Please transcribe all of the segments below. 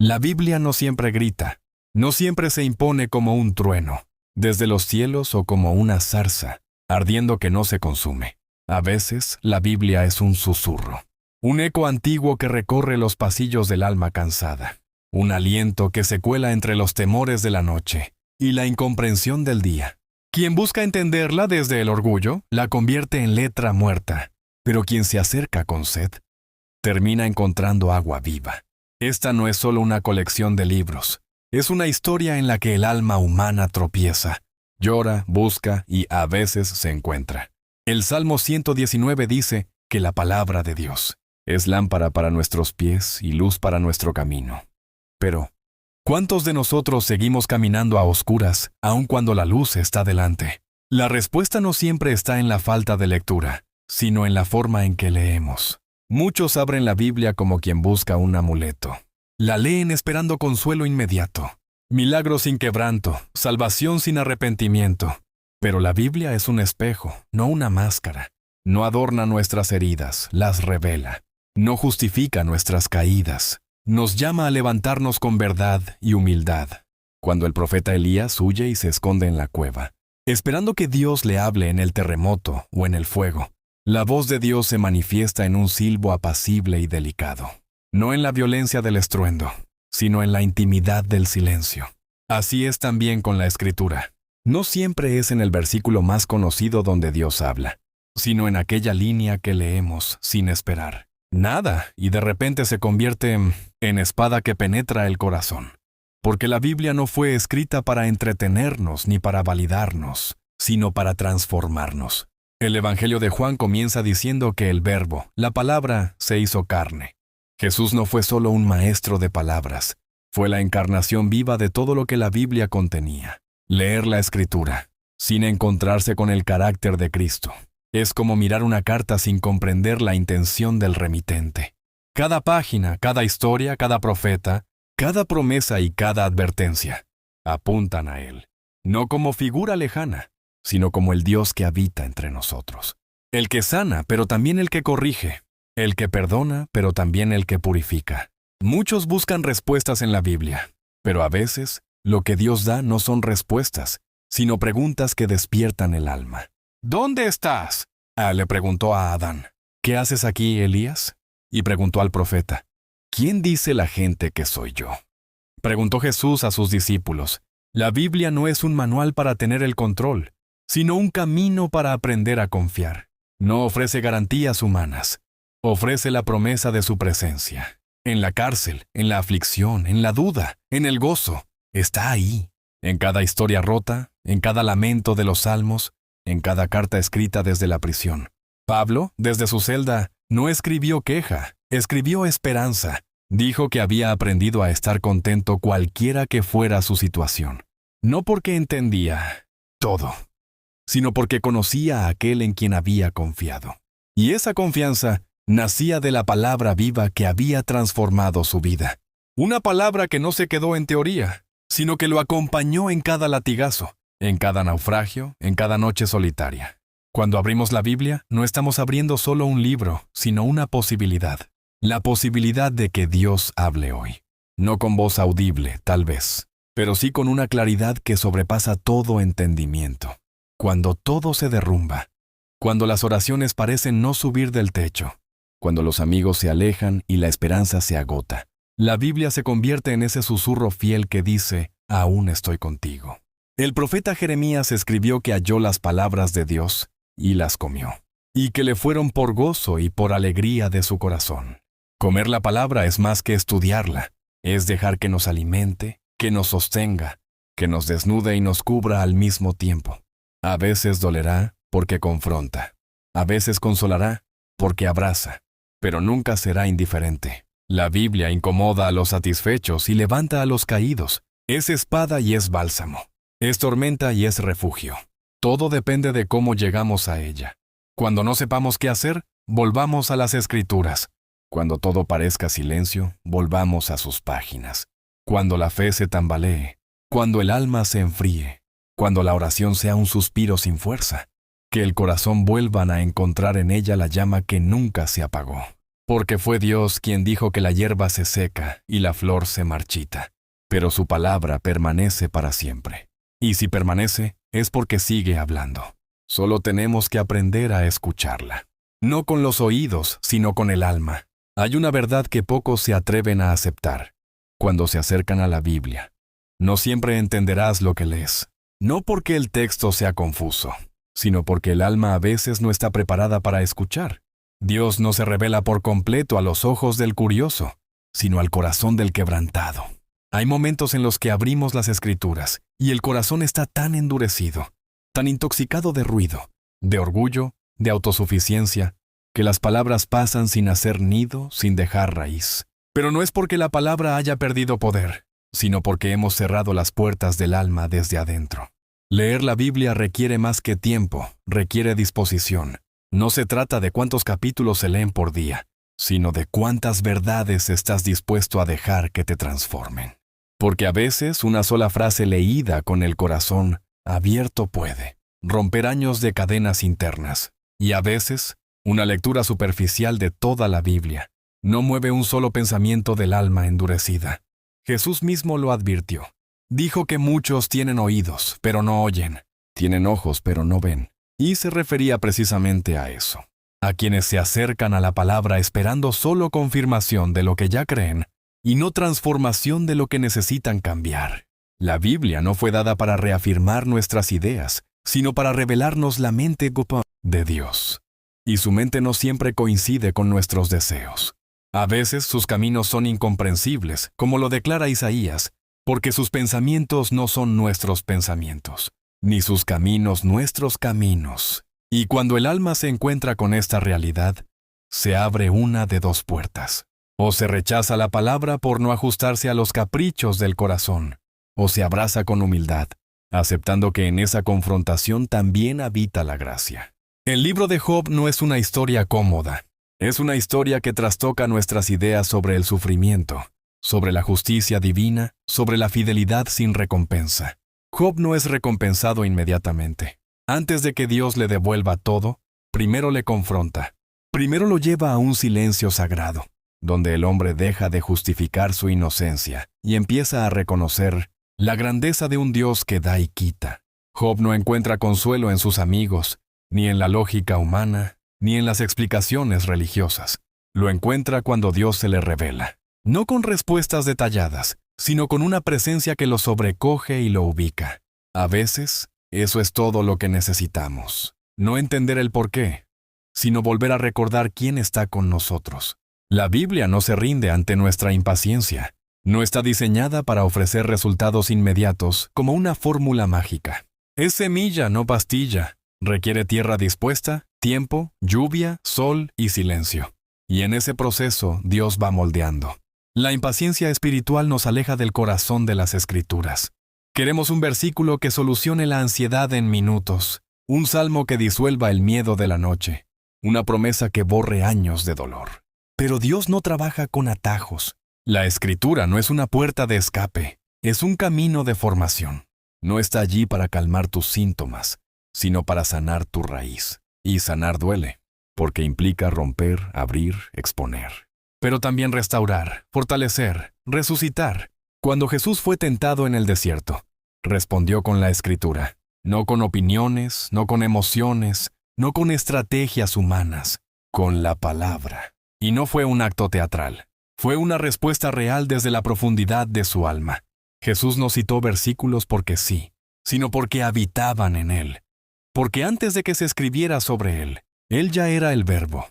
La Biblia no siempre grita, no siempre se impone como un trueno, desde los cielos o como una zarza, ardiendo que no se consume. A veces, la Biblia es un susurro, un eco antiguo que recorre los pasillos del alma cansada, un aliento que se cuela entre los temores de la noche y la incomprensión del día. Quien busca entenderla desde el orgullo, la convierte en letra muerta, pero quien se acerca con sed, termina encontrando agua viva. Esta no es solo una colección de libros, es una historia en la que el alma humana tropieza, llora, busca y a veces se encuentra. El Salmo 119 dice que la palabra de Dios es lámpara para nuestros pies y luz para nuestro camino. Pero, ¿cuántos de nosotros seguimos caminando a oscuras, aun cuando la luz está delante? La respuesta no siempre está en la falta de lectura, sino en la forma en que leemos. Muchos abren la Biblia como quien busca un amuleto. La leen esperando consuelo inmediato, milagro sin quebranto, salvación sin arrepentimiento. Pero la Biblia es un espejo, no una máscara. No adorna nuestras heridas, las revela. No justifica nuestras caídas. Nos llama a levantarnos con verdad y humildad. Cuando el profeta Elías huye y se esconde en la cueva, esperando que Dios le hable en el terremoto o en el fuego, la voz de Dios se manifiesta en un silbo apacible y delicado. No en la violencia del estruendo, sino en la intimidad del silencio. Así es también con la Escritura. No siempre es en el versículo más conocido donde Dios habla, sino en aquella línea que leemos sin esperar. Nada, y de repente se convierte en espada que penetra el corazón. Porque la Biblia no fue escrita para entretenernos ni para validarnos, sino para transformarnos. El Evangelio de Juan comienza diciendo que el Verbo, la palabra, se hizo carne. Jesús no fue solo un maestro de palabras, fue la encarnación viva de todo lo que la Biblia contenía. Leer la Escritura, sin encontrarse con el carácter de Cristo, es como mirar una carta sin comprender la intención del remitente. Cada página, cada historia, cada profeta, cada promesa y cada advertencia apuntan a Él, no como figura lejana, sino como el Dios que habita entre nosotros. El que sana, pero también el que corrige. El que perdona, pero también el que purifica. Muchos buscan respuestas en la Biblia, pero a veces lo que Dios da no son respuestas, sino preguntas que despiertan el alma. ¿Dónde estás? Le preguntó a Adán. ¿Qué haces aquí, Elías? Y preguntó al profeta. ¿Quién dice la gente que soy yo? Preguntó Jesús a sus discípulos. La Biblia no es un manual para tener el control, sino un camino para aprender a confiar. No ofrece garantías humanas. Ofrece la promesa de su presencia. En la cárcel, en la aflicción, en la duda, en el gozo. Está ahí. En cada historia rota, en cada lamento de los salmos, en cada carta escrita desde la prisión. Pablo, desde su celda, no escribió queja, escribió esperanza. Dijo que había aprendido a estar contento cualquiera que fuera su situación. No porque entendía todo, sino porque conocía a aquel en quien había confiado. Y esa confianza nacía de la palabra viva que había transformado su vida. Una palabra que no se quedó en teoría, sino que lo acompañó en cada latigazo, en cada naufragio, en cada noche solitaria. Cuando abrimos la Biblia, no estamos abriendo solo un libro, sino una posibilidad. La posibilidad de que Dios hable hoy. No con voz audible, tal vez, pero sí con una claridad que sobrepasa todo entendimiento. Cuando todo se derrumba, cuando las oraciones parecen no subir del techo, cuando los amigos se alejan y la esperanza se agota, la Biblia se convierte en ese susurro fiel que dice, aún estoy contigo. El profeta Jeremías escribió que halló las palabras de Dios y las comió, y que le fueron por gozo y por alegría de su corazón. Comer la palabra es más que estudiarla, es dejar que nos alimente, que nos sostenga, que nos desnude y nos cubra al mismo tiempo. A veces dolerá porque confronta, a veces consolará porque abraza, pero nunca será indiferente. La Biblia incomoda a los satisfechos y levanta a los caídos. Es espada y es bálsamo. Es tormenta y es refugio. Todo depende de cómo llegamos a ella. Cuando no sepamos qué hacer, volvamos a las Escrituras. Cuando todo parezca silencio, volvamos a sus páginas. Cuando la fe se tambalee, cuando el alma se enfríe, cuando la oración sea un suspiro sin fuerza, que el corazón vuelvan a encontrar en ella la llama que nunca se apagó. Porque fue Dios quien dijo que la hierba se seca y la flor se marchita, pero su palabra permanece para siempre. Y si permanece, es porque sigue hablando. Solo tenemos que aprender a escucharla. No con los oídos, sino con el alma. Hay una verdad que pocos se atreven a aceptar cuando se acercan a la Biblia. No siempre entenderás lo que lees. No porque el texto sea confuso, sino porque el alma a veces no está preparada para escuchar. Dios no se revela por completo a los ojos del curioso, sino al corazón del quebrantado. Hay momentos en los que abrimos las Escrituras y el corazón está tan endurecido, tan intoxicado de ruido, de orgullo, de autosuficiencia, que las palabras pasan sin hacer nido, sin dejar raíz. Pero no es porque la palabra haya perdido poder, sino porque hemos cerrado las puertas del alma desde adentro. Leer la Biblia requiere más que tiempo, requiere disposición. No se trata de cuántos capítulos se leen por día, sino de cuántas verdades estás dispuesto a dejar que te transformen. Porque a veces una sola frase leída con el corazón abierto puede romper años de cadenas internas, y a veces una lectura superficial de toda la Biblia no mueve un solo pensamiento del alma endurecida. Jesús mismo lo advirtió. Dijo que muchos tienen oídos, pero no oyen, tienen ojos, pero no ven. Y se refería precisamente a eso, a quienes se acercan a la palabra esperando solo confirmación de lo que ya creen y no transformación de lo que necesitan cambiar. La Biblia no fue dada para reafirmar nuestras ideas, sino para revelarnos la mente de Dios. Y su mente no siempre coincide con nuestros deseos. A veces sus caminos son incomprensibles, como lo declara Isaías, porque sus pensamientos no son nuestros pensamientos, ni sus caminos nuestros caminos. Y cuando el alma se encuentra con esta realidad, se abre una de dos puertas. O se rechaza la palabra por no ajustarse a los caprichos del corazón, o se abraza con humildad, aceptando que en esa confrontación también habita la gracia. El libro de Job no es una historia cómoda. Es una historia que trastoca nuestras ideas sobre el sufrimiento, sobre la justicia divina, sobre la fidelidad sin recompensa. Job no es recompensado inmediatamente. Antes de que Dios le devuelva todo, primero le confronta. Primero lo lleva a un silencio sagrado, donde el hombre deja de justificar su inocencia y empieza a reconocer la grandeza de un Dios que da y quita. Job no encuentra consuelo en sus amigos, ni en la lógica humana, ni en las explicaciones religiosas. Lo encuentra cuando Dios se le revela, no con respuestas detalladas, sino con una presencia que lo sobrecoge y lo ubica. A veces, eso es todo lo que necesitamos. No entender el porqué, sino volver a recordar quién está con nosotros. La Biblia no se rinde ante nuestra impaciencia. No está diseñada para ofrecer resultados inmediatos como una fórmula mágica. Es semilla, no pastilla. Requiere tierra dispuesta, tiempo, lluvia, sol y silencio. Y en ese proceso Dios va moldeando. La impaciencia espiritual nos aleja del corazón de las Escrituras. Queremos un versículo que solucione la ansiedad en minutos, un salmo que disuelva el miedo de la noche, una promesa que borre años de dolor. Pero Dios no trabaja con atajos. La Escritura no es una puerta de escape, es un camino de formación. No está allí para calmar tus síntomas, sino para sanar tu raíz. Y sanar duele, porque implica romper, abrir, exponer. Pero también restaurar, fortalecer, resucitar. Cuando Jesús fue tentado en el desierto, respondió con la Escritura, no con opiniones, no con emociones, no con estrategias humanas, con la palabra. Y no fue un acto teatral, fue una respuesta real desde la profundidad de su alma. Jesús no citó versículos porque sí, sino porque habitaban en él. Porque antes de que se escribiera sobre él ya era el Verbo.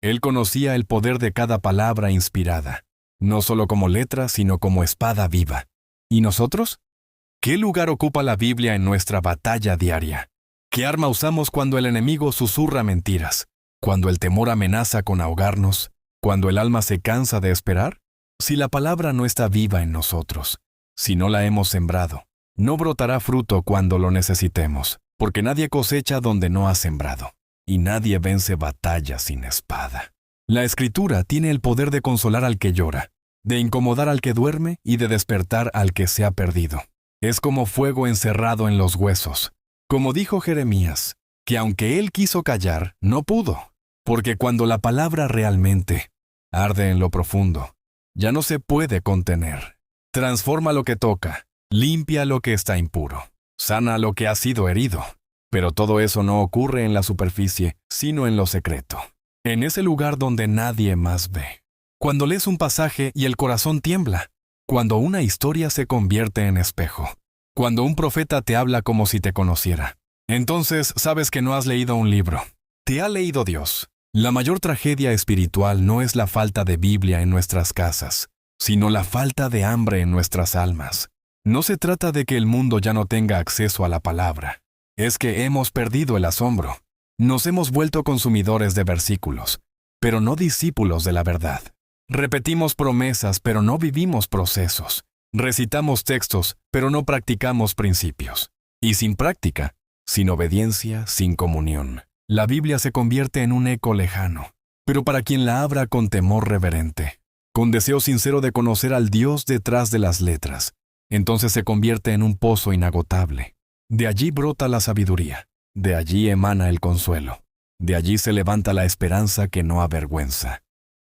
Él conocía el poder de cada palabra inspirada, no solo como letra, sino como espada viva. ¿Y nosotros? ¿Qué lugar ocupa la Biblia en nuestra batalla diaria? ¿Qué arma usamos cuando el enemigo susurra mentiras? ¿Cuando el temor amenaza con ahogarnos? ¿Cuando el alma se cansa de esperar? Si la palabra no está viva en nosotros, si no la hemos sembrado, no brotará fruto cuando lo necesitemos, porque nadie cosecha donde no ha sembrado, y nadie vence batalla sin espada. La Escritura tiene el poder de consolar al que llora, de incomodar al que duerme y de despertar al que se ha perdido. Es como fuego encerrado en los huesos. Como dijo Jeremías, que aunque él quiso callar, no pudo, Porque cuando la palabra realmente arde en lo profundo, ya no se puede contener. Transforma lo que toca, limpia lo que está impuro, sana lo que ha sido herido. Pero todo eso no ocurre en la superficie, sino en lo secreto, en ese lugar donde nadie más ve. Cuando lees un pasaje y el corazón tiembla, cuando una historia se convierte en espejo, cuando un profeta te habla como si te conociera, entonces sabes que no has leído un libro, te ha leído Dios. La mayor tragedia espiritual no es la falta de Biblia en nuestras casas, sino la falta de hambre en nuestras almas. No se trata de que el mundo ya no tenga acceso a la palabra. Es que hemos perdido el asombro. Nos hemos vuelto consumidores de versículos, pero no discípulos de la verdad. Repetimos promesas, pero no vivimos procesos. Recitamos textos, pero no practicamos principios. Y sin práctica, sin obediencia, sin comunión, la Biblia se convierte en un eco lejano, pero para quien la abra con temor reverente, con deseo sincero de conocer al Dios detrás de las letras, entonces se convierte en un pozo inagotable. De allí brota la sabiduría, de allí emana el consuelo, de allí se levanta la esperanza que no avergüenza.